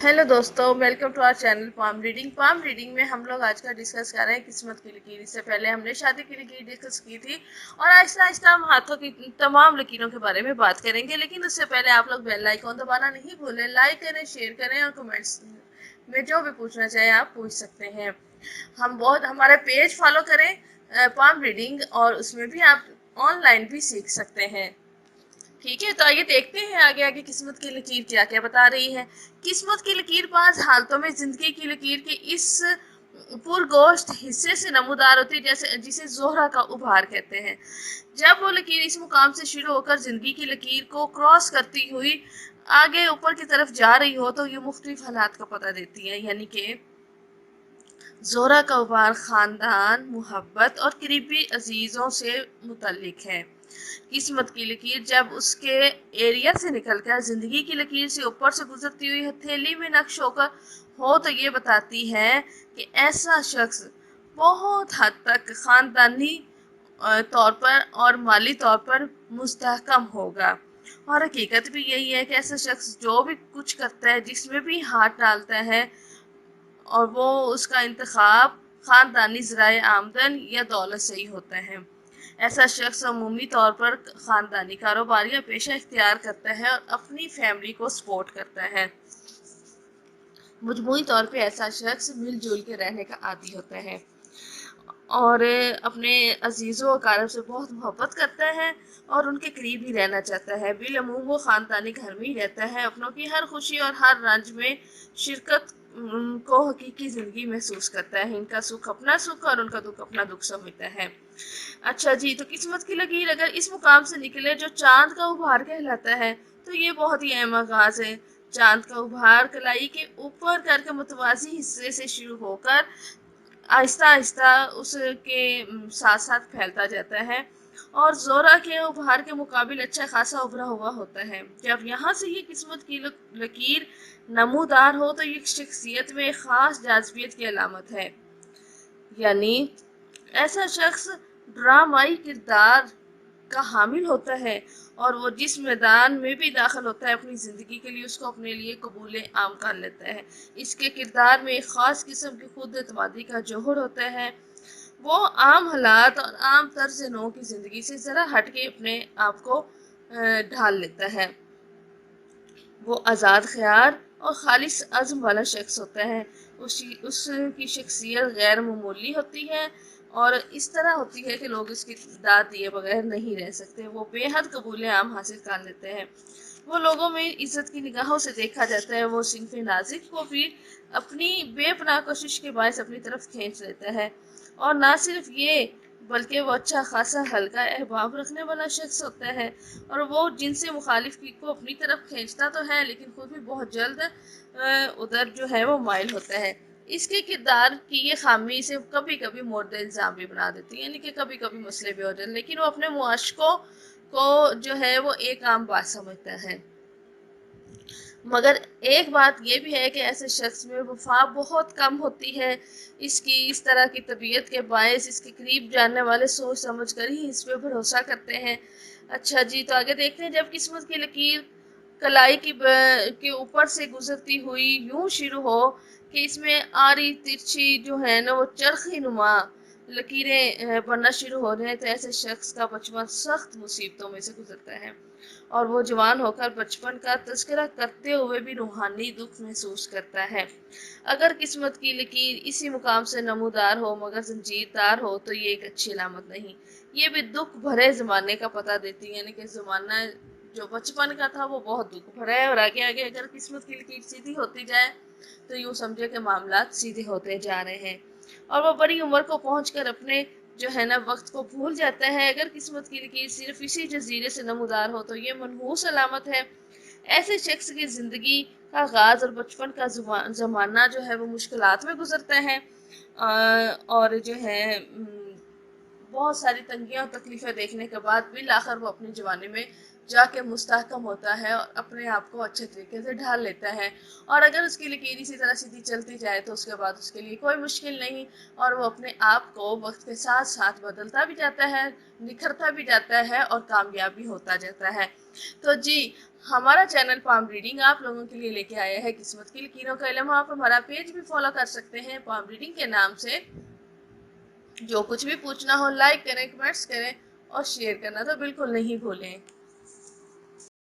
Hello दोस्तों, welcome to our channel palm reading में हम लोग आज का डिस्कस कर रहे हैं किस्मत की लकीर। इससे पहले हमने शादी की लकीर डिस्कस की थी और आहिस्ता आहिस्ता हम हाथों की तमाम लकीरों के बारे में बात करेंगे। लेकिन उससे पहले आप लोग बेल आइकॉन दबाना नहीं भूलें, लाइक करें, शेयर करें और कमेंट्स में जो भी पूछना चाहे आप पूछ सकते हैं। हमारे पेज फॉलो करें पाम रीडिंग, और उसमें भी आप ऑनलाइन भी सीख सकते हैं। ठीक है, तो आइए देखते हैं आगे आगे किस्मत की लकीर क्या क्या बता रही है। किस्मत की लकीर पांच हालतों में जिंदगी की लकीर के इस पुरगोश्त हिस्से से नमूदार होती है, जैसे जिसे जोहरा का उभार कहते हैं। जब वो लकीर इस मुकाम से शुरू होकर जिंदगी की लकीर को क्रॉस करती हुई आगे ऊपर की तरफ जा रही हो तो ये मुख्तलिफ हालात का पता देती है। यानी कि जोहरा का उभार खानदान, मोहब्बत और करीबी अजीजों से मुतल्लिक है। किस्मत की लकीर जब उसके एरिया से निकलकर जिंदगी की लकीर से ऊपर से गुजरती हुई हथेली में नक्श होकर हो तो ये बताती है कि ऐसा शख्स बहुत हद तक खानदानी तौर पर और माली तौर पर मुस्तहकम होगा। और हकीकत भी यही है कि ऐसा शख्स जो भी कुछ करता है, जिसमें भी हाथ डालता है, और वो उसका इंतखाब खानदानी ज़राए आमदन या दौलत से ही होता है। ऐसा शख्स अमूमी तौर पर खानदानी कारोबार या पेशा इख्तियार करता है और अपनी फैमिली को सपोर्ट करता है। मजमूई तौर पे ऐसा शख्स मिलजुल के रहने का आदी होता है और अपने अजीज़ों अकारब से बहुत मोहब्बत करता है और उनके करीब ही रहना चाहता है। बिलअमूम वो ख़ानदानी घर में ही रहता है, अपनों की हर खुशी और हर रंज में शिरकत को हकीकी ज़िंदगी महसूस करता है। इनका सुख अपना सुख और उनका दुख अपना दुख समझता है। अच्छा जी, तो किस्मत की लकीर अगर इस मुकाम से निकले जो चांद का उभार कहलाता है, तो ये बहुत ही अहम आगाज है। चांद का उभार कलाई के ऊपर करके मुतवाजी हिस्से से शुरू होकर आहिस्ता आहिस्ता उसके साथ साथ फैलता जाता है और जोरा के उभार के मुकाबिल अच्छा खासा उभरा हुआ होता है। जब यहाँ से ये किस्मत की लकीर नमूदार हो तो ये शख्सियत में खास जाजबियत की अलामत है। यानी ऐसा शख्स ड्रामाई किरदार का हामिल होता है और वो जिस मैदान में भी दाखिल होता है अपनी ज़िंदगी के लिए उसको अपने लिए कबूल आम कर लेता है। इसके किरदार में एक ख़ास किस्म की खुद एतमादी का जौहर होता है। वो आम हालात और आम तर्ज नो की ज़िंदगी से ज़रा हट के अपने आप को ढाल लेता है। वो आज़ाद ख्याल और खालिस अज़्म वाला शख्स होता है। उसकी शख्सियत गैर मामूली होती है और इस तरह होती है कि लोग उसकी दाद दिए बगैर नहीं रह सकते। वो बेहद कबूल आम हासिल कर लेते हैं। वो लोगों में इज्जत की निगाहों से देखा जाता है। वो सिनफ नाजिक को भी अपनी बेपनाह कोशिश के बायस अपनी तरफ खींच लेता है। और ना सिर्फ ये, बल्कि वो अच्छा खासा हल्का अहबाब रखने वाला शख्स होता है और वो जिनसे मुखालिफ को अपनी तरफ खींचता तो है, लेकिन खुद भी बहुत जल्द उधर जो है वो माइल होता है। इसके किरदार की ये खामी इसे कभी कभी मोर्द इल्ज़ाम भी बना देती है, यानी कि कभी कभी मसले भी हो जाते हैं, लेकिन वो अपने मुआशकों को जो है वो एक आम बात समझता है। मगर एक बात यह भी है कि ऐसे शख्स में वफा बहुत कम होती है। इसकी इस तरह की तबीयत के बायस इसके करीब जानने वाले सोच समझ कर ही इस पर भरोसा करते हैं। अच्छा जी, तो आगे देखते हैं। जब किस्मत की लकीर कलाई के ऊपर से गुजरती हुई यूं शुरू हो कि इसमें आरी तिरछी जो है ना वो चरखी नुमा लकीरें बनना शुरू हो जाए, तो ऐसे शख्स का बचपन सख्त मुसीबतों में से गुजरता है और वो जवान होकर बचपन का तस्करा करते हुए भी रूहानी दुख महसूस करता है। अगर किस्मत की लकीर इसी मुकाम से नमूदार हो मगर जंजीरदार हो तो ये एक अच्छी अलामत नहीं। ये भी दुख भरे ज़माने का पता देती है, यानी कि ज़माना जो बचपन का था वो बहुत दुख भरा है। और आगे आगे अगर किस्मत की लकीर सीधी होती जाए तो यूँ समझे कि मामला सीधे होते जा रहे हैं और वो बड़ी उम्र को पहुंचकर अपने जो है ना वक्त को भूल जाता है। अगर किस्मत की लकीर सिर्फ इसी जजीरे से नमूदार हो तो ये मनहूस अलामत है। ऐसे शख्स की ज़िंदगी का आगाज़ और बचपन का ज़माना जो है वो मुश्किलात में गुजरता है और जो है बहुत सारी तंगियां और तकलीफ़ें देखने के बाद बिल आखिर वो अपने जवानी में जाके मुस्तहकम होता है और अपने आप को अच्छे तरीके से ढाल लेता है। और अगर उसकी लकीर इसी तरह सीधी चलती जाए तो उसके बाद उसके लिए कोई मुश्किल नहीं और वो अपने आप को वक्त के साथ साथ बदलता भी जाता है, निखरता भी जाता है और कामयाब भी होता जाता है। तो जी, हमारा चैनल पाम रीडिंग आप लोगों के लिए लेके आया है किस्मत की लकीरों का इल्म। आप हमारा पेज भी फॉलो कर सकते हैं पाम रीडिंग के नाम से। जो कुछ भी पूछना हो लाइक करें, कमेंट्स करें और शेयर करना तो बिल्कुल नहीं भूलें।